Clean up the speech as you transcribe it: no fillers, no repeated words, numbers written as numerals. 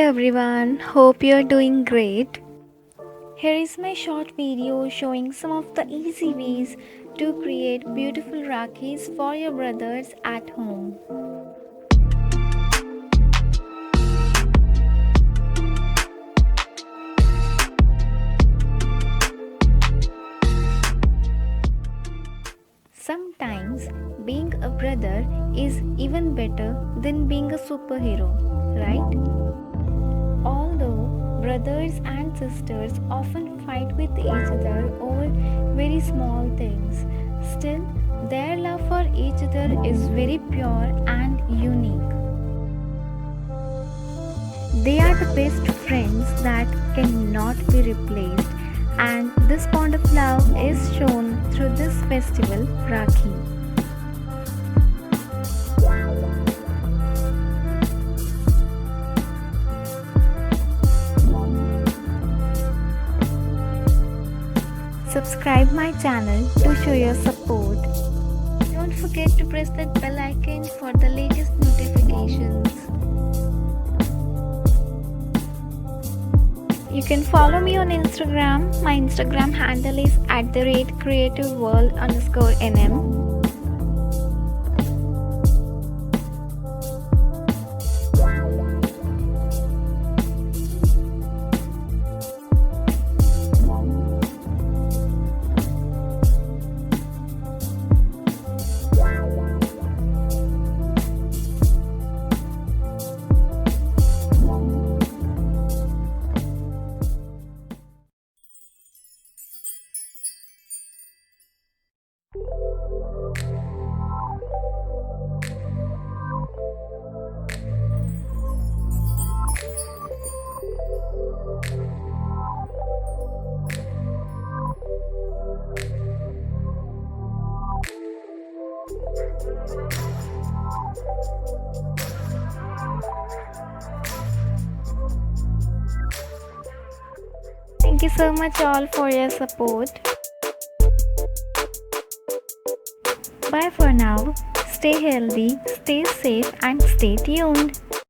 everyone, hope you're doing great. Here is my short video showing some of the easy ways to create beautiful Rakis for your brothers at home. Sometimes being a brother is even better than being a superhero, right? Although brothers and sisters often fight with each other over very small things, still their love for each other is very pure and unique. They are the best friends that cannot be replaced, and this bond of love is shown through this festival, Rakhi. Subscribe my channel to show your support. Don't forget to press that bell icon for the latest notifications. You can follow me on Instagram. My Instagram handle is @creativeworld_nm. Thank you so much all for your support. Bye for now. Stay healthy, stay safe and stay tuned.